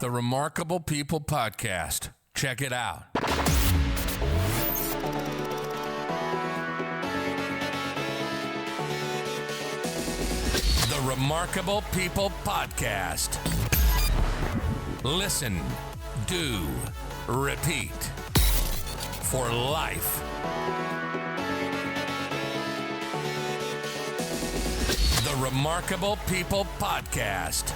The Remarkable People Podcast. Check it out. The Remarkable People Podcast. Listen, do, repeat for life. The Remarkable People Podcast.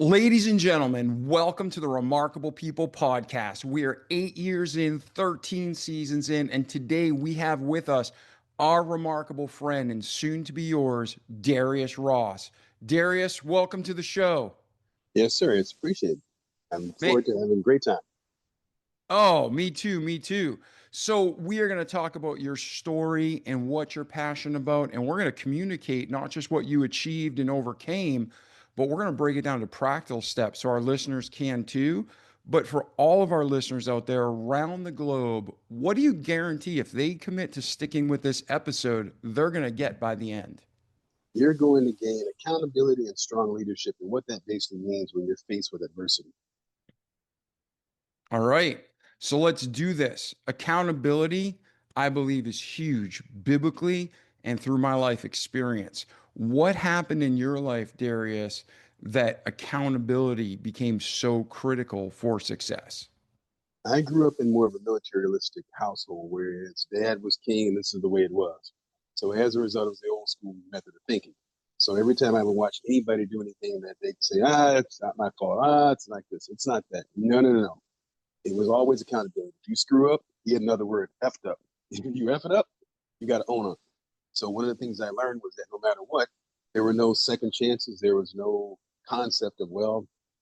Ladies and gentlemen, welcome to the Remarkable People Podcast. We are 8 years in, 13 seasons in, and today we have with us our remarkable friend and soon to be yours, Darius Ross. Darius, welcome to the show. Yes, sir. It's appreciated. I'm looking forward to having a great time. Oh, me too. So we are going to talk about your story and what you're passionate about, and we're going to communicate not just what you achieved and overcame, but we're going to break it down to practical steps so our listeners can too. But for all of our listeners out there around the globe, what do you guarantee if they commit to sticking with this episode, they're going to get by the end? You're going to gain accountability and strong leadership, and what that basically means when you're faced with adversity. All right. So let's do this. Accountability, I believe, is huge biblically and through my life experience. What happened in your life, Darius, that accountability became so critical for success? I grew up in more of a militaristic household where his dad was king and this is the way it was. So as a result, it was the old school method of thinking. So every time I would watch anybody do anything that they'd say, it's not my fault. It's like this. It's not that. No. It was always accountability. If you screw up, he had another word, effed up. If you F it up, you got to own it. So one of the things I learned was that no matter what, there were no second chances. There was no concept of,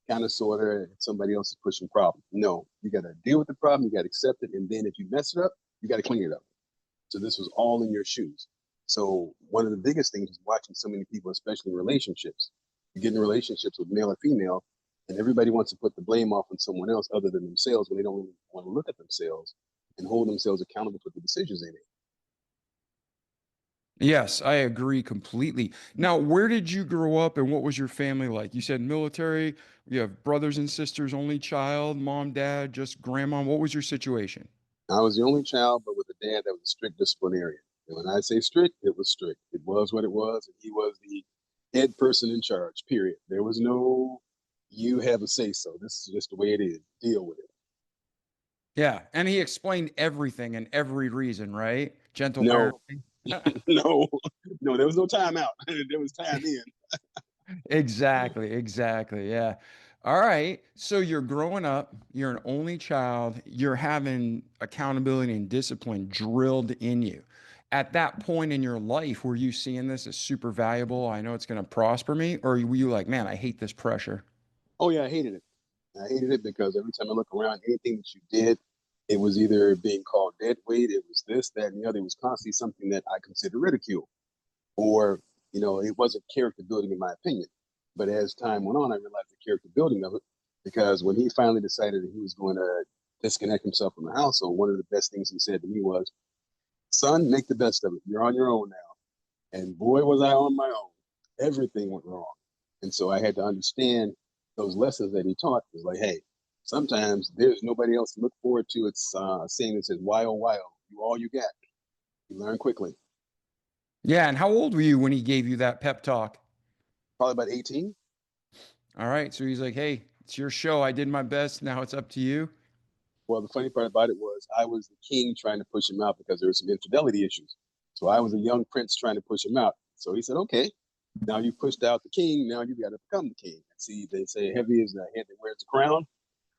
kind of, sort of, somebody else is pushing problem. No, you got to deal with the problem. You got to accept it. And then if you mess it up, you got to clean it up. So this was all in your shoes. So one of the biggest things is watching so many people, especially in relationships. You get in relationships with male or female, and everybody wants to put the blame off on someone else other than themselves when they don't really want to look at themselves and hold themselves accountable for the decisions they make. Yes, I agree completely. Now, where did you grow up and what was your family like? You said military, you have brothers and sisters, only child, mom, dad, just grandma. What was your situation? I was the only child, but with a dad that was a strict disciplinarian. And when I say strict, it was strict. It was what it was, and he was the head person in charge, period. There was no, you have a say-so. This is just the way it is. Deal with it. Yeah, and he explained everything and every reason, right? Gentle No. parenting. No, there was no time out. There was time in. Exactly. Yeah. All right. So you're growing up, you're an only child, you're having accountability and discipline drilled in you. At that point in your life, were you seeing this as super valuable? I know it's going to prosper me. Or were you like, man, I hate this pressure? Oh, yeah, I hated it. I hated it because every time I look around, anything that you did, it was either being called dead weight, it was this, that, and the other. It was constantly something that I consider ridicule. Or, it wasn't character building in my opinion. But as time went on, I realized the character building of it, because when he finally decided that he was going to disconnect himself from the household, one of the best things he said to me was, son, make the best of it. You're on your own now. And boy, was I on my own. Everything went wrong. And so I had to understand those lessons that he taught. It was like, hey, sometimes there's nobody else to look forward to. It's a saying that says, why, oh, why, oh, you all you got. You learn quickly. Yeah. And how old were you when he gave you that pep talk? Probably about 18. All right. So he's like, hey, it's your show. I did my best. Now it's up to you. Well, the funny part about it was I was the king trying to push him out because there were some infidelity issues. So I was a young prince trying to push him out. So he said, okay, now you pushed out the king. Now you got to become the king. See, they say heavy is the head that wears the crown.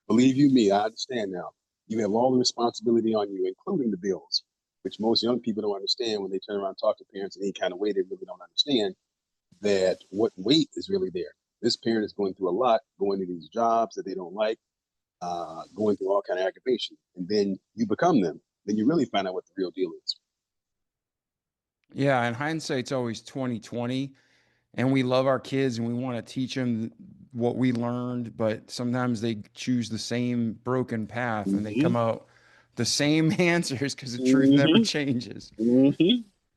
Believe you me, I understand now. You have all the responsibility on you, including the bills, which most young people don't understand when they turn around and talk to parents in any kind of way. They really don't understand that what weight is really there. This parent is going through a lot, going to these jobs that they don't like, going through all kind of aggravation. And then you become them. Then you really find out what the real deal is. Yeah. And hindsight's always 2020. And we love our kids and we want to teach them what we learned, but sometimes they choose the same broken path and they come out the same answers because the truth never changes.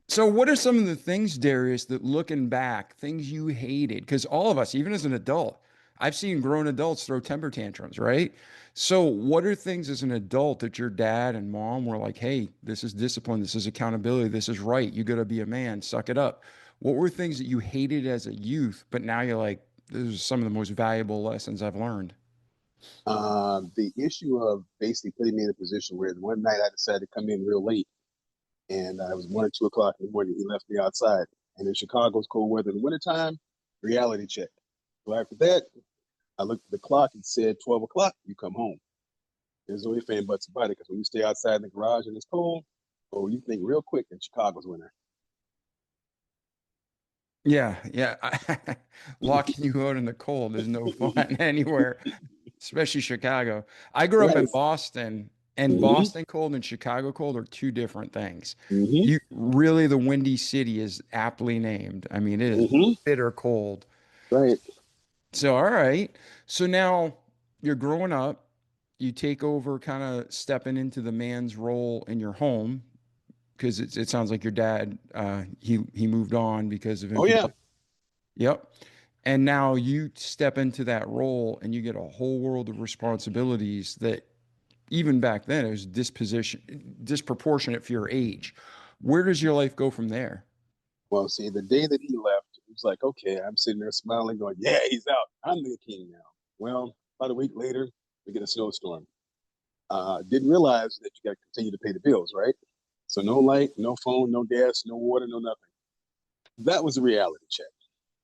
So what are some of the things, Darius, that looking back, things you hated? Because all of us, even as an adult, I've seen grown adults throw temper tantrums, right? So, what are things as an adult that your dad and mom were like, hey, this is discipline, this is accountability, this is right, you got to be a man, suck it up? What were things that you hated as a youth, but now you're like, this is some of the most valuable lessons I've learned? The issue of basically putting me in a position where one night I decided to come in real late, and it was 1 or 2 o'clock in the morning. He left me outside, and in Chicago's cold weather in the wintertime, reality check. So after that, I looked at the clock and said, 12 o'clock, you come home. There's no ifs, ands, buts about it, because when you stay outside in the garage and it's cold, oh, you think real quick in Chicago's winter. Yeah, yeah. Locking you out in the cold is no fun anywhere, especially Chicago. I grew up in Right. Boston, and Mm-hmm. Boston cold and Chicago cold are two different things. Mm-hmm. You really, the Windy City is aptly named. I mean, it is Mm-hmm. bitter cold. Right. So, all right. So now you're growing up, you take over kind of stepping into the man's role in your home because it sounds like your dad, he moved on because of Oh, yeah. infidelity. Yep. And now you step into that role and you get a whole world of responsibilities that even back then it was disproportionate for your age. Where does your life go from there? Well, see, the day that he left, it was like, okay, I'm sitting there smiling, going, yeah, he's out. I'm the king now. Well, about a week later, we get a snowstorm. Didn't realize that you got to continue to pay the bills, right? So no light, no phone, no gas, no water, no nothing. That was a reality check.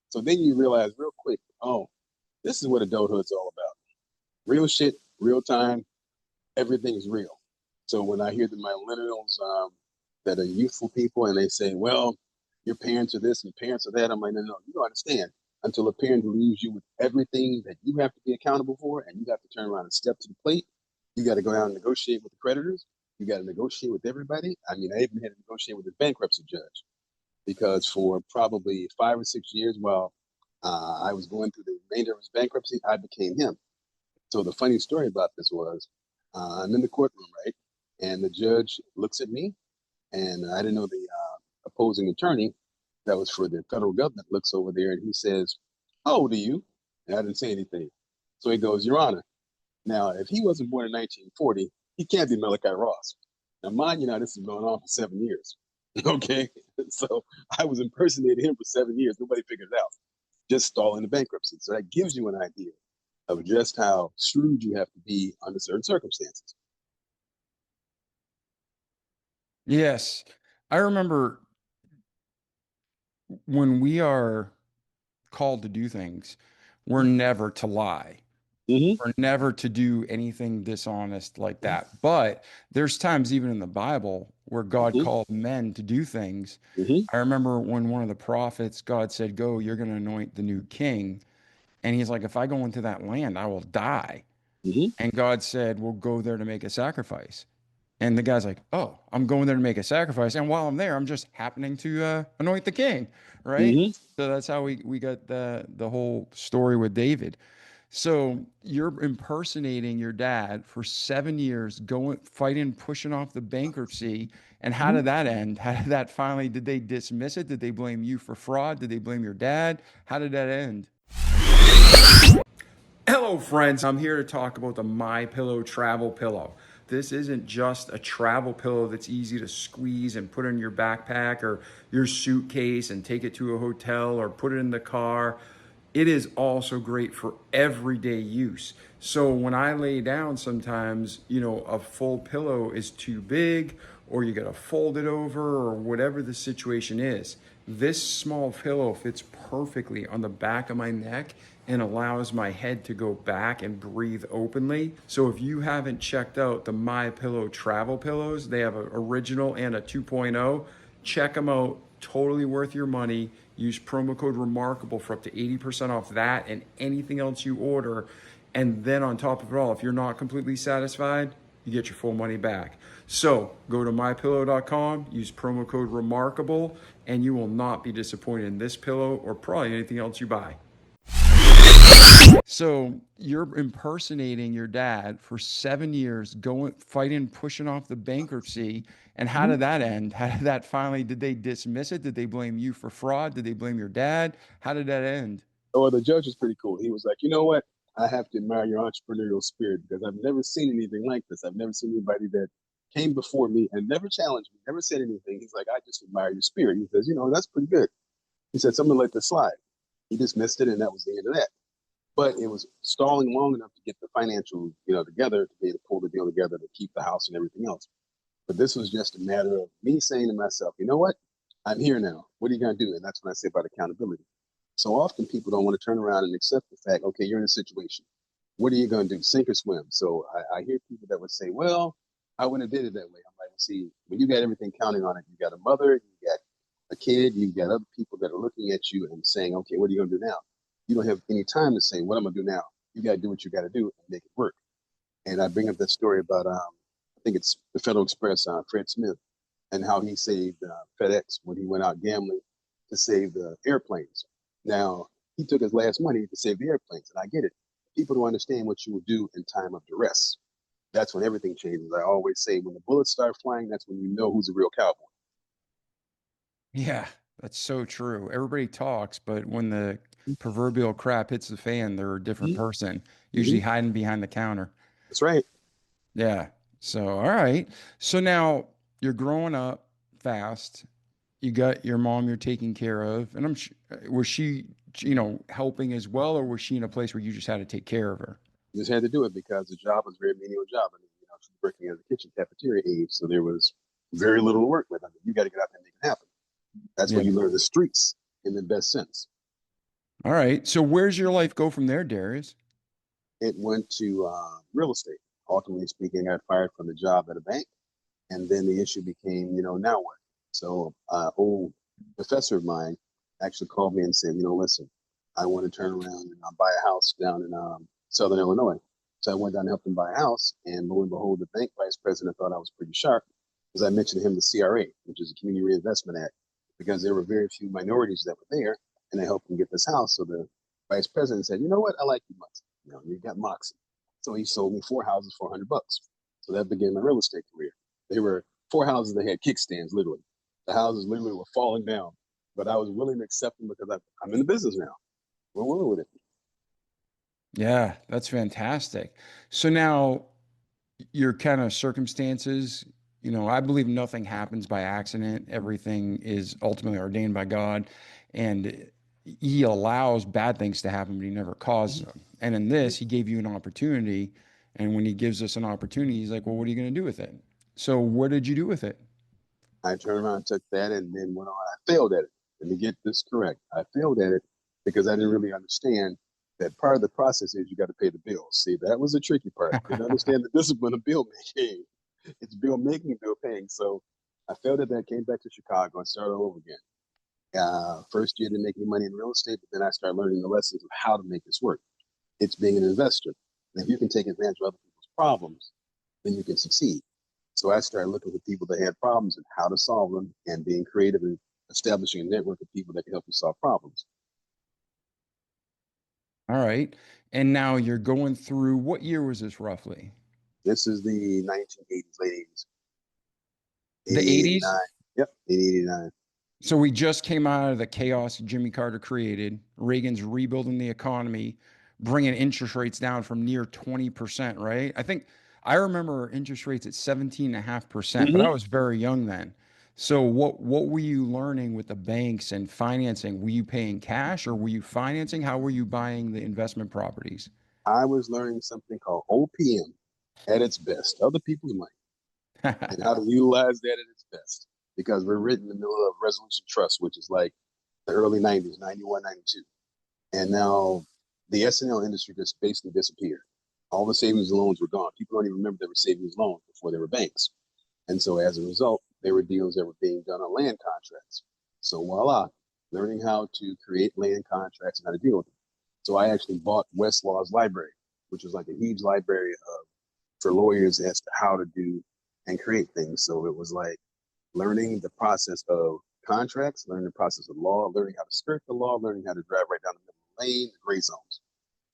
So then you realize real quick, oh, this is what adulthood's all about. Real shit, real time, everything's real. So when I hear the millennials that are youthful people and they say, well, your parents are this and parents are that, I'm like, no, no, you don't understand. Until a parent leaves you with everything that you have to be accountable for and you have to turn around and step to the plate, you got to go down and negotiate with the creditors. You got to negotiate with everybody. I mean, I even had to negotiate with the bankruptcy judge because for probably 5 or 6 years while I was going through the remainder of his bankruptcy, I became him. So the funny story about this was I'm in the courtroom, right? And the judge looks at me, and I didn't know the opposing attorney that was for the federal government looks over there and he says, how old are you? And I didn't say anything. So he goes, Your Honor, now if he wasn't born in 1940, he can't be Malachi Ross. Now, mind you, now this has been going on for 7 years. Okay. So I was impersonating him for 7 years. Nobody figured it out. Just stalling the bankruptcy. So that gives you an idea of just how shrewd you have to be under certain circumstances. Yes. I remember when we are called to do things, we're never to lie. Mm-hmm. We're never to do anything dishonest like that. But there's times even in the Bible where God Mm-hmm. called men to do things. Mm-hmm. I remember when one of the prophets, God said, go, you're going to anoint the new king. And he's like, if I go into that land, I will die. Mm-hmm. And God said, we'll go there to make a sacrifice. And the guy's like, oh, I'm going there to make a sacrifice. And while I'm there, I'm just happening to anoint the king. Right. Mm-hmm. So that's how we got the whole story with David. So you're impersonating your dad for 7 years, going, fighting, pushing off the bankruptcy. And how Mm-hmm. did that end? How did that finally, did they dismiss it? Did they blame you for fraud? Did they blame your dad? How did that end? Hello, friends. I'm here to talk about the My Pillow travel pillow. This isn't just a travel pillow that's easy to squeeze and put in your backpack or your suitcase and take it to a hotel or put it in the car. It is also great for everyday use. So when I lay down sometimes, a full pillow is too big or you got to fold it over or whatever the situation is. This small pillow fits perfectly on the back of my neck and allows my head to go back and breathe openly. So if you haven't checked out the My Pillow travel pillows, they have an original and a 2.0. Check them out. Totally worth your money. Use promo code Remarkable for up to 80% off that and anything else you order. And then on top of it all, if you're not completely satisfied, you get your full money back. So go to mypillow.com, use promo code Remarkable, and you will not be disappointed in this pillow or probably anything else you buy. So you're impersonating your dad for 7 years, going, fighting, pushing off the bankruptcy. And how did that end? How did that finally, did they dismiss it? Did they blame you for fraud? Did they blame your dad? How did that end? Or the judge was pretty cool. He was like, you know what? I have to admire your entrepreneurial spirit because I've never seen anything like this. I've never seen anybody that came before me and never challenged me, never said anything. He's like, I just admire your spirit. He says, that's pretty good. He said, someone let this slide. He dismissed it, and that was the end of that. But it was stalling long enough to get the financial, together to be able to pull the deal together to keep the house and everything else. But this was just a matter of me saying to myself, you know what? I'm here now. What are you going to do? And that's when I say about accountability. So often people don't want to turn around and accept the fact, okay, you're in a situation. What are you going to do? Sink or swim? So I hear people that would say, well, I wouldn't have did it that way. I'm like, see, when you got everything counting on it, you got a mother, you got a kid, you got other people that are looking at you and saying, okay, what are you going to do now? You don't have any time to say, what I'm going to do now? You got to do what you got to do and make it work. And I bring up that story about, I think it's the Federal Express, Fred Smith, and how he saved FedEx when he went out gambling to save the airplanes. Now, he took his last money to save the airplanes, and I get it. People don't understand what you will do in time of duress. That's when everything changes. I always say, when the bullets start flying, that's when you know who's a real cowboy. Yeah, that's so true. Everybody talks, but when the proverbial crap hits the fan, they're a different Mm-hmm. person, Mm-hmm. usually hiding behind the counter. That's right. Yeah. So, all right. So now you're growing up fast. You got your mom you're taking care of, and was she, helping as well, or was she in a place where you just had to take care of her? Just had to do it because the job was a very menial job. I mean, she was working as a kitchen cafeteria aide, so there was very little to work with. I mean, you got to get out there and make it happen. That's Yeah. when you learn the streets in the best sense. All right. So where's your life go from there, Darius? It went to real estate. Ultimately speaking, I got fired from the job at a bank, and then the issue became, now what? So, old professor of mine actually called me and said, listen, I want to turn around and buy a house down in Southern Illinois. So I went down and helped him buy a house, and lo and behold, the bank vice president thought I was pretty sharp because I mentioned to him the CRA, which is the Community Reinvestment Act, because there were very few minorities that were there, and I helped him get this house. So the vice president said, you know what, I like you much. You got moxie. So he sold me 4 houses for $100. So that began my real estate career. They were 4 houses that had kickstands, literally. The houses literally were falling down, but I was willing to accept them because I'm in the business now. We're willing with it. Yeah, that's fantastic. So now your kind of circumstances, I believe nothing happens by accident. Everything is ultimately ordained by God, and He allows bad things to happen, but He never causes them. And in this, He gave you an opportunity. And when He gives us an opportunity, He's like, well, what are you going to do with it? So what did you do with it? I turned around and took that and then went on. I failed at it. Let me get this correct. I failed at it because I didn't really understand that part of the process is you got to pay the bills. See, that was the tricky part. Didn't understand the discipline of bill making. It's bill making, bill paying. So I failed at that, came back to Chicago and started all over again. First year didn't make any money in real estate, but then I started learning the lessons of how to make this work. It's being an investor. And if you can take advantage of other people's problems, then you can succeed. So I started looking for people that had problems and how to solve them and being creative and establishing a network of people that can help you solve problems. All right. And now you're going through, what year was this roughly? This is the 1980s, late 80s, The 80, 80s? 89. Yep, 80, 89. So we just came out of the chaos Jimmy Carter created. Reagan's rebuilding the economy, bringing interest rates down from near 20%, right? I remember interest rates at 17.5%, but I Mm-hmm. was very young then. So what were you learning with the banks and financing? Were you paying cash or were you financing? How were you buying the investment properties? I was learning something called OPM at its best, other people's money, and how to utilize that at its best. Because we're right in the middle of Resolution Trust, which is like the early 90s, 91, 92. And now the S&L industry just basically disappeared. All the savings and loans were gone. People don't even remember they were savings and loans before they were banks. And so as a result, there were deals that were being done on land contracts. So voila, learning how to create land contracts and how to deal with them. So I actually bought Westlaw's library, which was like a huge library for lawyers as to how to do and create things. So it was like learning the process of contracts, learning the process of law, learning how to skirt the law, learning how to drive right down the middle of the lane, the gray zones.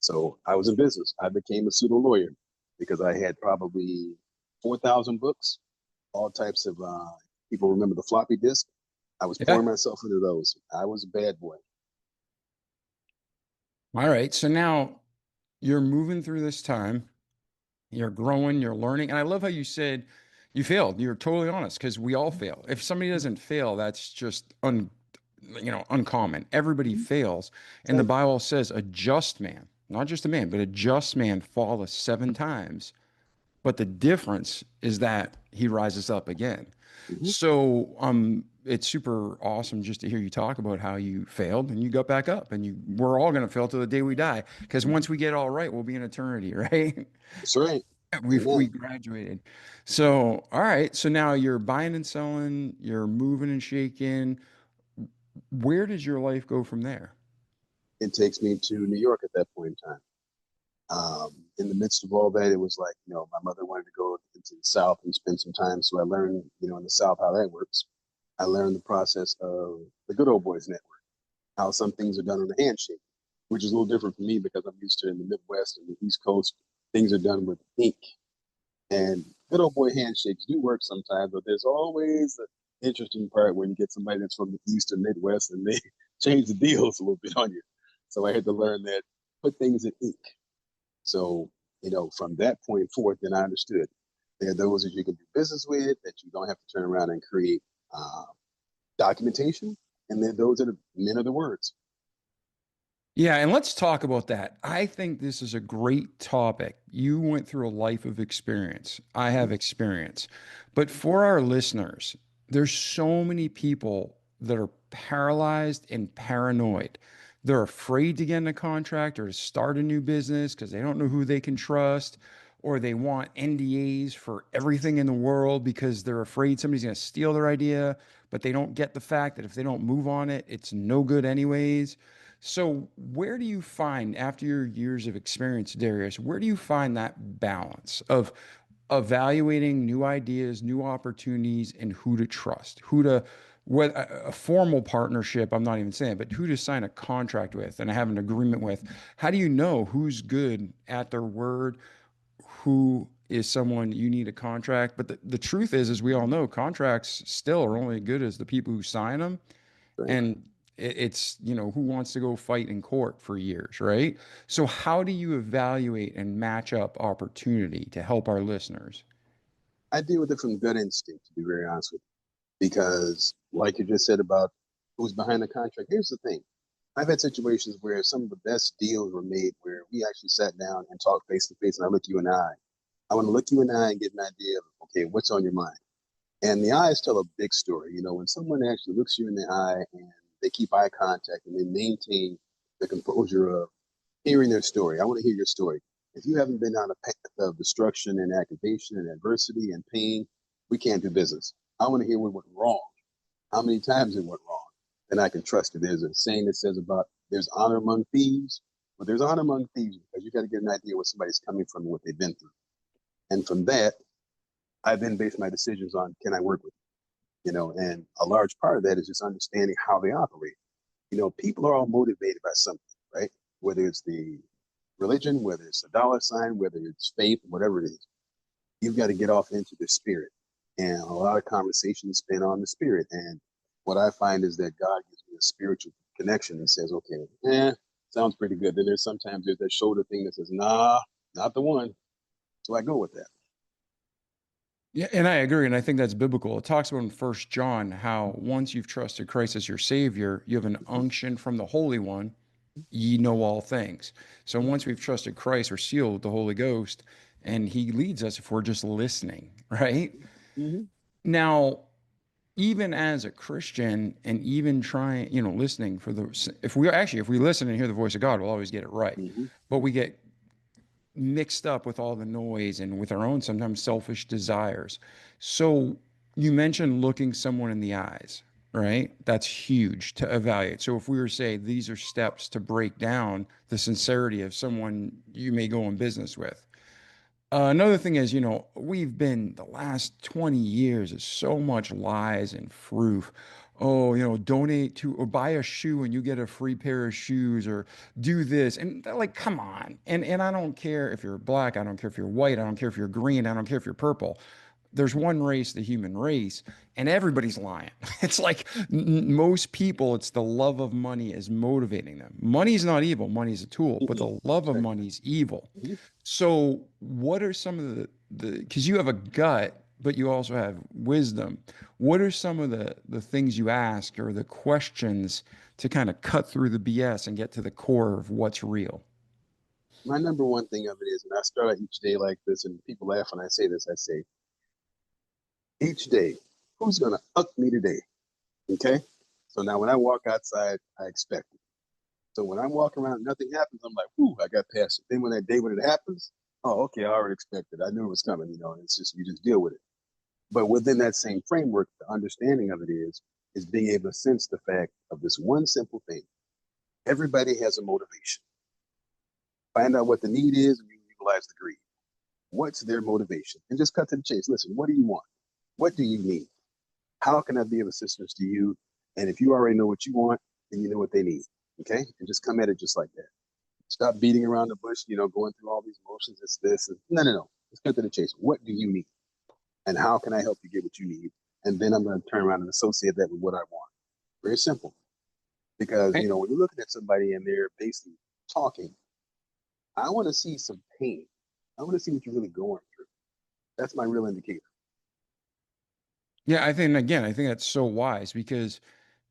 So I was in business. I became a pseudo lawyer because I had probably 4,000 books, all types of people remember the floppy disk. I was Yeah. pouring myself into those. I was a bad boy. All right. So now you're moving through this time, you're growing, you're learning. And I love how you said you failed. You're totally honest because we all fail. If somebody doesn't fail, that's just uncommon. Everybody Mhm. fails. And the Exactly. Bible says a just man, not just a man, but a just man falleth 7 times. But the difference is that he rises up again. Mhm. So it's super awesome just to hear you talk about how you failed and you got back up and we're all going to fail till the day we die because once we get all right, we'll be in eternity, right? That's right. We Amen. graduated. So, all right. So now you're buying and selling, you're moving and shaking. Where does your life go from there? It takes me to New York at that point in time. In the midst of all that, it was like, my mother wanted to go into the South and spend some time. So I learned, in the South how that works. I learned the process of the good old boys network, how some things are done on a handshake, which is a little different for me because I'm used to in the Midwest and the East Coast, things are done with ink. And good old boy handshakes do work sometimes, but there's always an interesting part when you get somebody that's from the East or Midwest and they change the deals a little bit on you. So I had to learn that put things in ink. So, from that point forth, then I understood there are those that you can do business with that you don't have to turn around and create uh, documentation. And there are those that are men of the words. Yeah, and let's talk about that. I think this is a great topic. You went through a life of experience. I have Mhm. experience. But for our listeners, there's so many people that are paralyzed and paranoid. They're afraid to get in a contract or to start a new business because they don't know who they can trust, or they want NDAs for everything in the world because they're afraid somebody's going to steal their idea, but they don't get the fact that if they don't move on it, it's no good anyways. So, where do you find, after your years of experience, Darius, where do you find that balance of evaluating new ideas, new opportunities, and who to trust, what a formal partnership, I'm not even saying, but who to sign a contract with and have an agreement with? How do you know who's good at their word, who is someone you need a contract? But the truth is, as we all know, contracts still are only as good as the people who sign them. Right. And it's, who wants to go fight in court for years, right? So, how do you evaluate and match up opportunity to help our listeners? I deal with it from gut instinct, to be very honest with you, because like you just said about who's behind the contract, here's the thing. I've had situations where some of the best deals were made where we actually sat down and talked face to face, and I look you in the eye. I want to look you in the eye and get an idea of, okay, what's on your mind? And the eyes tell a big story. When someone actually looks you in the eye and they keep eye contact and they maintain the composure of hearing their story. I want to hear your story. If you haven't been on a path of destruction and aggravation and adversity and pain, we can't do business. I want to hear what went wrong, how many times it went wrong. Then I can trust it. There's a saying that says about there's honor among thieves, but there's honor among thieves because you got to get an idea where somebody's coming from and what they've been through. And from that, I then base my decisions on can I work with and a large part of that is just understanding how they operate. People are all motivated by something, right? Whether it's the religion, whether it's a dollar sign, whether it's faith, whatever it is, you've got to get off into the spirit. And a lot of conversations spin on the spirit. And what I find is that God gives me a spiritual connection and says, okay, sounds pretty good. Then there's that shoulder thing that says, nah, not the one. So I go with that. Yeah, and I agree, and I think that's biblical. It talks about in First John how once you've trusted Christ as your Savior, you have an unction from the Holy One. Ye know all things. So once we've trusted Christ, we're sealed with the Holy Ghost, and He leads us if we're just listening, right? Mm-hmm. Now, even as a Christian and even trying, listening for if we listen and hear the voice of God, we'll always get it right. Mm-hmm. But we get mixed up with all the noise and with our own sometimes selfish desires. So you mentioned looking someone in the eyes, right? That's huge to evaluate. So if we were to say these are steps to break down the sincerity of someone you may go in business with. Another thing is, we've been the last 20 years is so much lies and proof. Oh, donate to or buy a shoe and you get a free pair of shoes or do this. And they're like, come on. And I don't care if you're black, I don't care if you're white, I don't care if you're green, I don't care if you're purple. there's one race, the human race, and everybody's lying. It's like most people, it's the love of money is motivating them. Money's not evil, money's a tool, but the love of Exactly. money is evil. Mhm. So, what are some of because you have a gut, but you also have wisdom. What are some of the things you ask or the questions to kind of cut through the BS and get to the core of what's real? My number one thing of it is, and I start out each day like this, and people laugh when I say this, I say, each day, who's going to up me today? Okay? So now when I walk outside, I expect it. So when I'm walking around and nothing happens, I'm like, whew, I got past it. Then when that day when it happens, oh, okay, I already expected. I knew it was coming, and it's just, you just deal with it. But within that same framework, the understanding of it is being able to sense the fact of this one simple thing. Everybody has a motivation. Find out what the need is and you utilize the greed. What's their motivation? And just cut to the chase. Listen, what do you want? What do you need? How can I be of assistance to you? And if you already know what you want, then you know what they need. Okay? And just come at it just like that. Stop beating around the bush, going through all these motions. It's this. And, no, no, no. Let's cut to the chase. What do you need? And how can I help you get what you need? And then I'm going to turn around and associate that with what I want. Very simple. Because, And- when you're looking at somebody and they're basically talking, I want to see some pain. I want to see what you're really going through. That's my real indicator. Yeah, I think that's so wise because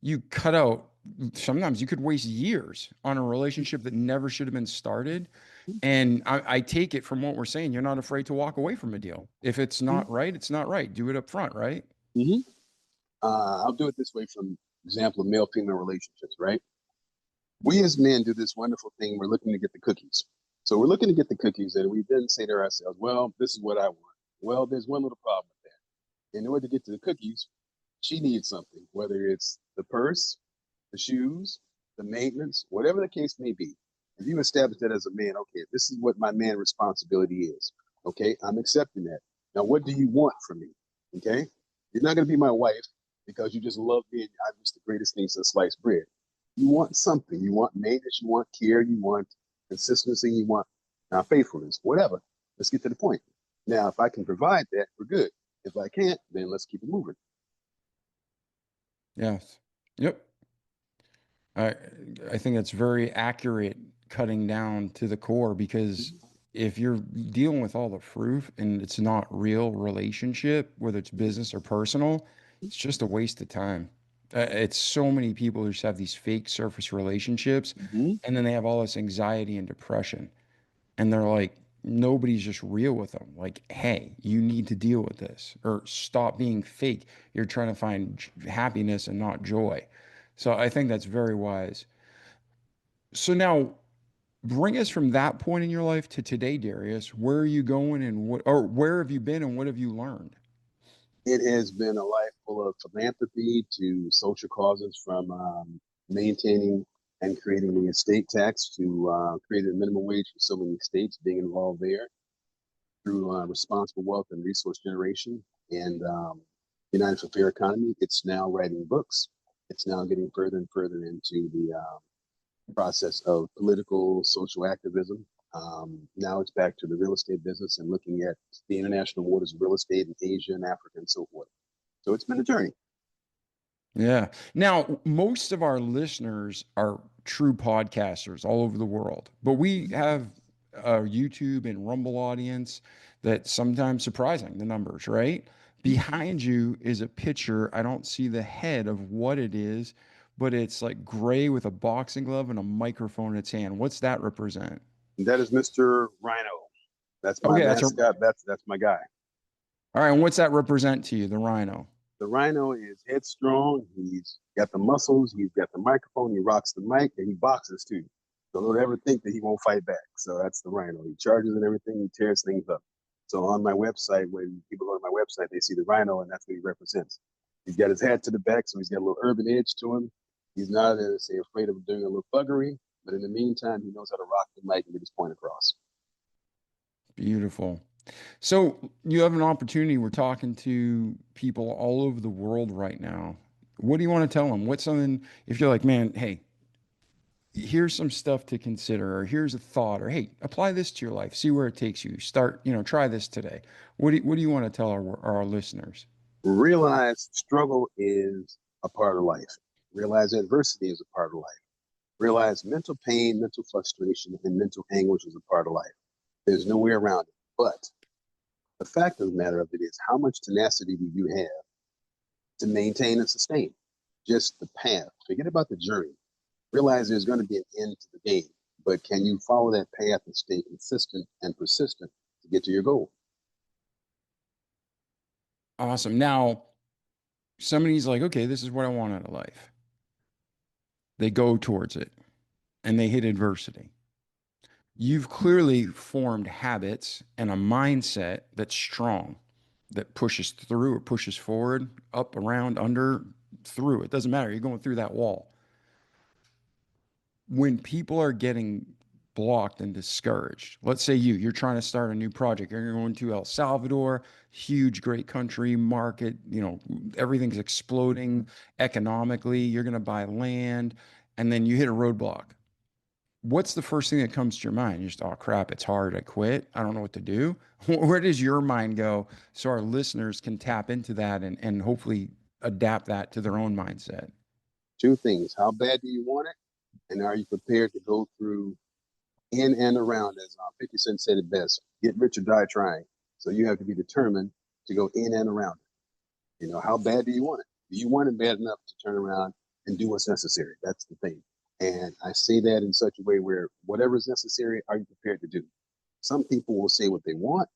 you cut out, sometimes you could waste years on a relationship that never should have been started. And I take it from what we're saying, you're not afraid to walk away from a deal. If it's not right, it's not right. Do it up front, right? Mm-hmm. I'll do it this way from example of male-female relationships, right? We as men do this wonderful thing. We're looking to get the cookies. So we're looking to get the cookies, and we then say to ourselves, well, this is what I want. Well, there's one little problem with that. In order to get to the cookies, she needs something, whether it's the purse, the shoes, the maintenance, whatever the case may be. If you establish that as a man, okay, this is what my man responsibility is. Okay, I'm accepting that. Now, what do you want from me? Okay, you're not going to be my wife because you just love me and I'm just the greatest thing since sliced bread. You want something. You want maintenance. You want care. You want consistency. You want faithfulness. Whatever. Let's get to the point. Now, if I can provide that, we're good. If I can't, then let's keep it moving. Yes. Yep. I I think that's very accurate cutting down to the core because if you're dealing with all the fruit and it's not real relationship, whether it's business or personal, it's just a waste of time. It's so many people who just have these fake surface relationships Mm-hmm. and then they have all this anxiety and depression. And they're like, nobody's just real with them. Like, hey, you need to deal with this or stop being fake. You're trying to find happiness and not joy. So I think that's very wise. So now bring us from that point in your life to today, Darius. Where are you going and or where have you been and what have you learned? It has been a life full of philanthropy to social causes, from maintaining and creating the estate tax to creating a minimum wage for so many states, being involved there through responsible wealth and resource generation and United for Fair Economy. It's now writing books. It's now getting further and further into the process of political social activism. Now it's back to the real estate business and looking at the international waters of real estate in Asia and Africa and so forth. So it's been a journey. Yeah. Now, most of our listeners are true podcasters all over the world, but we have a YouTube and Rumble audience that's sometimes surprising, the numbers, right? Behind you is a picture. I don't see the head of what it is, but it's like gray with a boxing glove and a microphone in its hand. What's that represent? And that is Mr. Rhino. That's my Okay, that's all mascot. That's my guy. right. And what's that represent to you, the rhino? The Rhino is headstrong. He's got the muscles. He's got the microphone. He rocks the mic, and he boxes too. So don't ever think that he won't fight back. So that's the Rhino. He charges and everything. He tears things up. So on my website, when people go to my website, they see the Rhino, and that's what he represents. He's got his hat to the back, so he's got a little urban edge to him. He's not, say, afraid of doing a little buggery, but in the meantime, he knows how to rock the mic and get his point across. Beautiful. So you have an opportunity. We're talking to people all over the world right now. What do you want to tell them? What's something, if you're like, man, hey, here's some stuff to consider, or here's a thought, or hey, apply this to your life, see where it takes you. Start, try this today. What do you want to tell our listeners? Realize struggle is a part of life. Realize adversity is a part of life. Realize mental pain, mental frustration, and mental anguish is a part of life. There's no way around it. But the fact of the matter of it is, how much tenacity do you have to maintain and sustain? Just the path. Forget about the journey. Realize there's going to be an end to the game, but can you follow that path and stay consistent and persistent to get to your goal? Awesome. Now, somebody's like, okay, this is what I want out of life. They go towards it and they hit adversity. You've clearly formed habits and a mindset that's strong, that pushes through or pushes forward, up, around, under, through. It doesn't matter. You're going through that wall. When people are getting blocked and discouraged, let's say you're trying to start a new project, you're going to El Salvador, huge, great country, market, everything's exploding economically, you're going to buy land, and then you hit a roadblock. What's the first thing that comes to your mind? You just, oh crap, it's hard, I quit, I don't know what to do. Where does your mind go so our listeners can tap into that and hopefully adapt that to their own mindset? Two things. How bad do you want it? And are you prepared to go through in and around, as 50 Cent said it best, get rich or die trying. So you have to be determined to go in and around it. How bad do you want it? Do you want it bad enough to turn around and do what's necessary? That's the thing. And I say that in such a way where whatever is necessary, are you prepared to do? Some people will say what they want,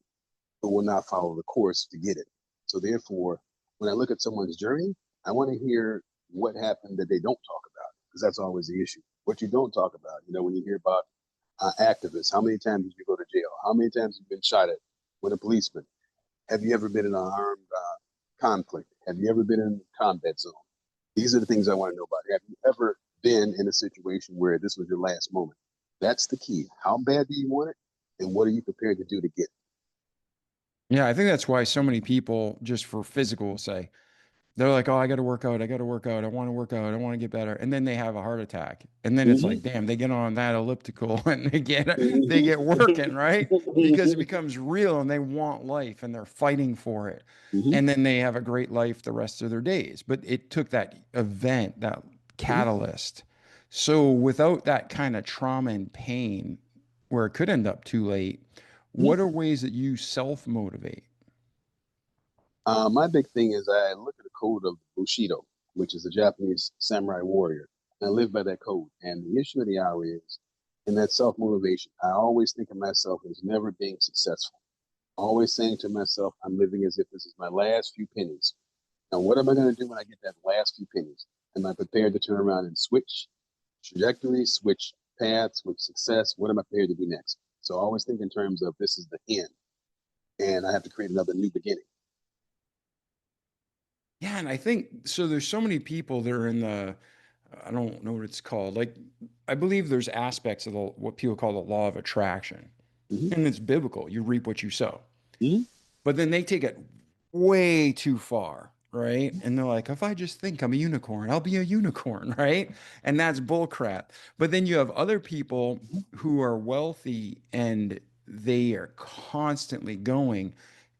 but will not follow the course to get it. So therefore, when I look at someone's journey, I want to hear what happened that they don't talk about, because that's always the issue. What you don't talk about, when you hear about activists, how many times did you go to jail? How many times have you been shot at with a policeman? Have you ever been in an armed conflict? Have you ever been in a combat zone? These are the things I want to know about. Have you ever been in a situation where this was your last moment? That's the key. How bad do you want it? And what are you prepared to do to get it? Yeah, I think that's why so many people, just for physical, will say, they're like, oh, I got to work out. I got to work out. I want to work out. I want to get better. And then they have a heart attack. And then it's like, damn, they get on that elliptical and they get working, right? Because it becomes real and they want life and they're fighting for it. And then they have a great life the rest of their days. But it took that event, that catalyst. So without that kind of trauma and pain, where it could end up too late, what are ways that you self-motivate? My big thing is I look at the code of Bushido, which is a Japanese samurai warrior. And I live by that code. And the issue of the hour is, in that self-motivation, I always think of myself as never being successful. Always saying to myself, I'm living as if this is my last few pennies. Now, what am I going to do when I get that last few pennies? Am I prepared to turn around and switch trajectories, switch paths, switch success? What am I prepared to do next? So I always think in terms of this is the end, and I have to create another new beginning. Yeah, and I think so. There's so many people that are in the, I don't know what it's called. Like, I believe there's aspects of what people call the law of attraction, and it's biblical. You reap what you sow. But then they take it way too far, right? And they're like, if I just think I'm a unicorn, I'll be a unicorn, right? And that's bullcrap. But then you have other people who are wealthy and they are constantly going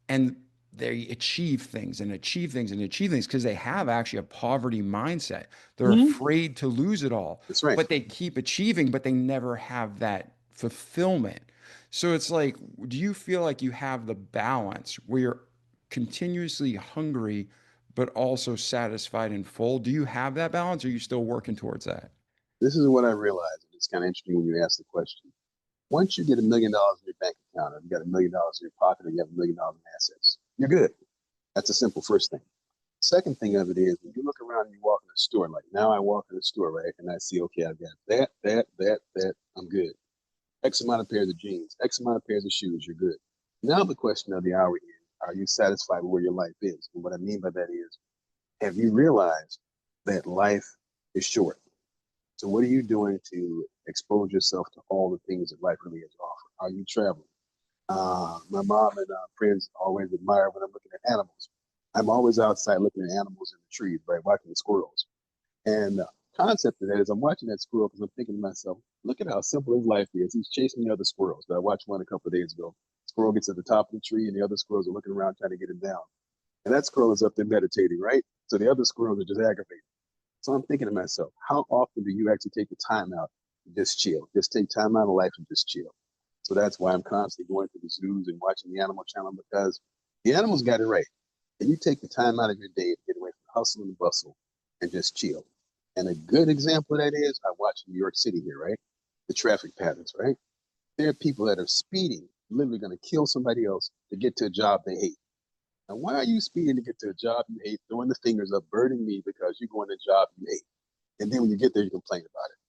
and they achieve things and achieve things and achieve things because they have actually a poverty mindset. They're afraid to lose it all, That's right. but they keep achieving, but they never have that fulfillment. So it's like, do you feel like you have the balance where you're continuously hungry, but also satisfied and full? Do you have that balance, or are you still working towards that? This is what I realized, and it's kind of interesting when you ask the question. Once you get $1 million in your bank account, or you got $1 million in your pocket, or you have $1 million in assets, you're good. That's a simple first thing. Second thing of it is when you look around and you walk in a store, like now I walk in a store, right, and I see, okay, I've got that, I'm good. X amount of pairs of jeans, X amount of pairs of shoes, you're good. Now the question of the hour is, are you satisfied with where your life is? And what I mean by that is, have you realized that life is short? So what are you doing to expose yourself to all the things that life really has to offer? Are you traveling? My mom and friends always admire when I'm looking at animals. I'm always outside looking at animals in the trees, right, watching the squirrels. And concept of that is I'm watching that squirrel because I'm thinking to myself, look at how simple his life is. He's chasing the other squirrels. I watched one a couple of days ago. Squirrel gets at the top of the tree and the other squirrels are looking around trying to get him down. And that squirrel is up there meditating, right? So the other squirrels are just aggravated. So I'm thinking to myself, how often do you actually take the time out and just chill? Just take time out of life and just chill. So that's why I'm constantly going to the zoos and watching the Animal Channel, because the animals got it right. And you take the time out of your day to get away from the hustle and the bustle and just chill. And a good example of that is I watch New York City here, right? The traffic patterns, right? There are people that are speeding, literally going to kill somebody else to get to a job they hate. Now, why are you speeding to get to a job you hate, throwing the fingers up, burning me because you're going to a job you hate? And then when you get there, you complain about it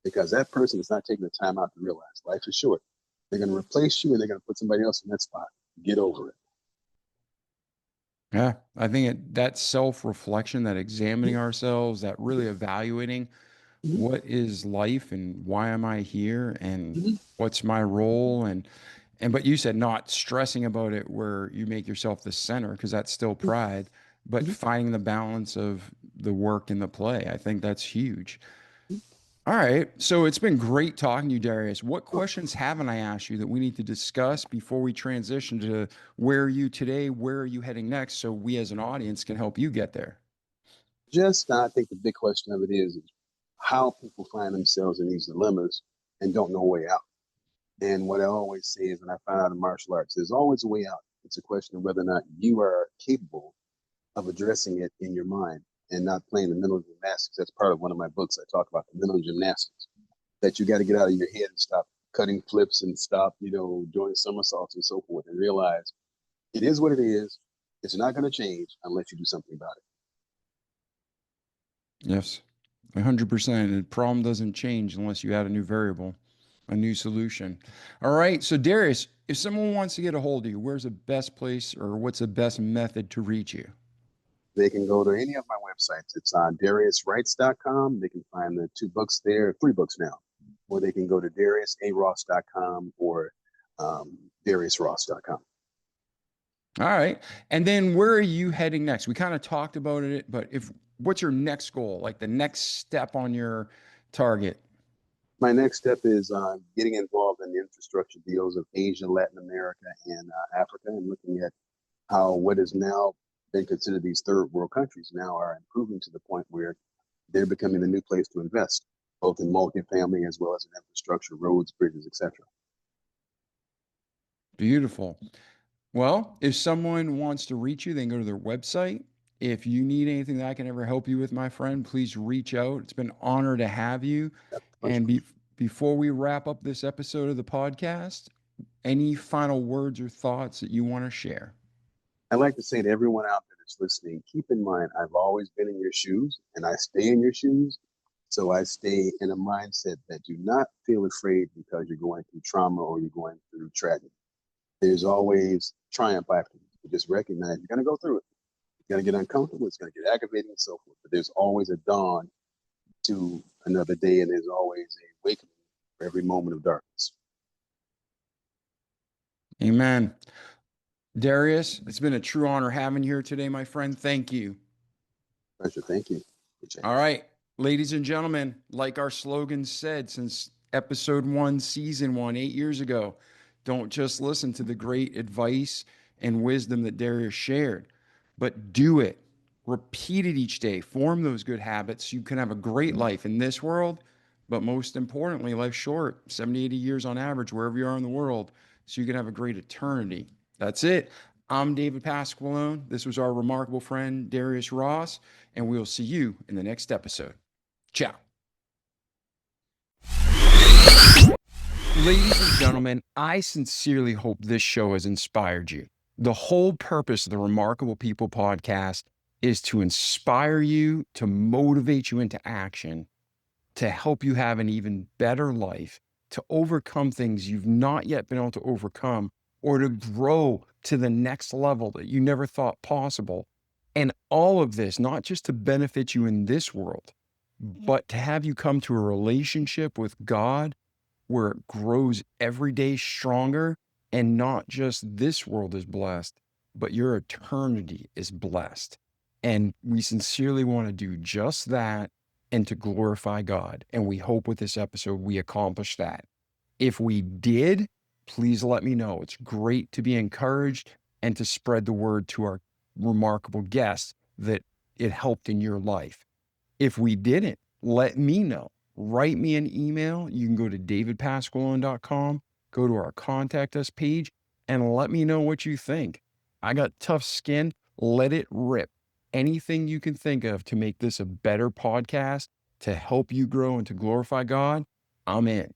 because that person is not taking the time out to realize life is short. They're going to replace you and they're going to put somebody else in that spot. Get over it. Yeah, I think that self-reflection, that examining ourselves, that really evaluating Mhm. what is life and why am I here and Mhm. what's my role and but you said not stressing about it where you make yourself the center because that's still pride, but Mhm. finding the balance of the work and the play. I think that's huge. All right. So it's been great talking to you, Darius. What Oh, questions haven't I asked you that we need to discuss before we transition to where are you today? Where are you heading next? So we as an audience can help you get there. just, I think the big question of it is how people find themselves in these dilemmas and don't know a way out. And what I always say is, when I find out in martial arts, there's always a way out. It's a question of whether or not you are capable of addressing it in your mind and not playing the mental gymnastics. That's part of one of my books. I talk about the mental gymnastics that you got to get out of your head and stop cutting flips and stop, doing somersaults and so forth and realize it is what it is. It's not going to change unless you do something about it. Yes, 100%. The problem doesn't change unless you add a new variable, a new solution. All right. So, Darius, if someone wants to get a hold of you, where's the best place or what's the best method to reach you? They can go to any of my websites. It's on dariuswrites.com. They can find the 2 books there, 3 books now. Or they can go to dariusaross.com or dariusross.com. All right. And then where are you heading next? We kind of talked about it, but if what's your next goal, like the next step on your target? My next step is getting involved in the infrastructure deals of Asia, Latin America, and Africa, and looking at how what is now been considered these third world countries now are improving to the point where they're becoming the new place to invest, both in multifamily as well as in infrastructure, roads, bridges, etc. Beautiful. Well, if someone wants to reach you, they can go to their website. If you need anything that I can ever help you with, my friend, please reach out. It's been an honor to have you. And before we wrap up this episode of the podcast, any final words or thoughts that you want to share? I'd like to say to everyone out there that's listening, keep in mind, I've always been in your shoes and I stay in your shoes. So I stay in a mindset that do not feel afraid because you're going through trauma or you're going through tragedy. There's always triumph afterwards. But just recognize you're going to go through it. It's going to get uncomfortable. It's going to get aggravating and so forth. But there's always a dawn to another day, and there's always a awakening for every moment of darkness. Amen. Darius, it's been a true honor having you here today, my friend. Thank you. Pleasure. Thank you. All right, ladies and gentlemen, like our slogan said since episode 1, season 1, 8 years ago, don't just listen to the great advice and wisdom that Darius shared, but do it. Repeat it each day. Form those good habits. You can have a great life in this world, but most importantly, life's short, 70, 80 years on average, wherever you are in the world, so you can have a great eternity. That's it. I'm David Pasqualone. This was our remarkable friend, Darius Ross, and we'll see you in the next episode. Ciao. Ladies and gentlemen, I sincerely hope this show has inspired you. The whole purpose of the Remarkable People podcast is to inspire you, to motivate you into action, to help you have an even better life, to overcome things you've not yet been able to overcome, or to grow to the next level that you never thought possible. And all of this, not just to benefit you in this world, but to have you come to a relationship with God where it grows every day stronger, and not just this world is blessed, but your eternity is blessed. And we sincerely want to do just that and to glorify God. And we hope with this episode, we accomplish that. If we did, please let me know. It's great to be encouraged and to spread the word to our remarkable guests that it helped in your life. If we didn't, let me know. Write me an email. You can go to davidpasqualone.com, go to our contact us page, and let me know what you think. I got tough skin. Let it rip. Anything you can think of to make this a better podcast, to help you grow and to glorify God, I'm in.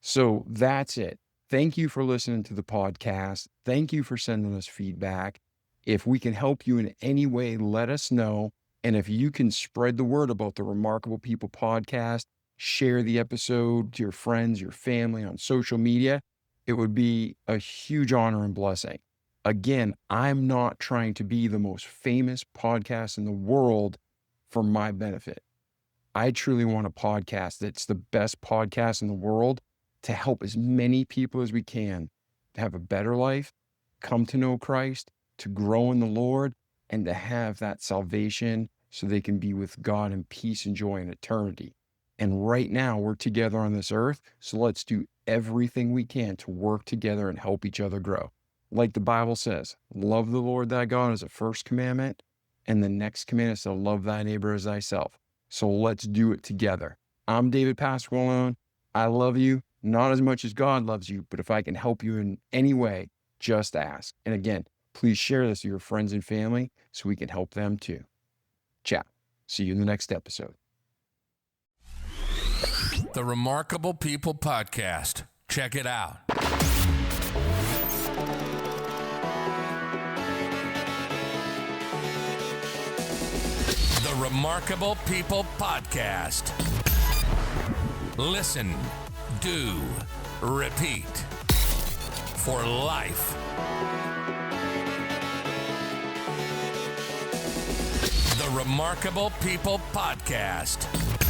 So that's it. Thank you for listening to the podcast. Thank you for sending us feedback. If we can help you in any way, let us know. And if you can spread the word about the Remarkable People podcast, share the episode to your friends, your family on social media, it would be a huge honor and blessing. Again, I'm not trying to be the most famous podcast in the world for my benefit. I truly want a podcast that's the best podcast in the world to help as many people as we can to have a better life, come to know Christ, to grow in the Lord, and to have that salvation so they can be with God in peace and joy in eternity. And right now we're together on this earth, so let's do everything we can to work together and help each other grow. Like the Bible says, love the Lord thy God is the first commandment, and the next commandment is to love thy neighbor as thyself. So let's do it together. I'm David Pasqualone. I love you, not as much as God loves you, but if I can help you in any way, just ask. And again, please share this with your friends and family so we can help them too. Ciao. See you in the next episode. The Remarkable People Podcast. Check it out. The Remarkable People Podcast. Listen, do, repeat. For life. The Remarkable People Podcast.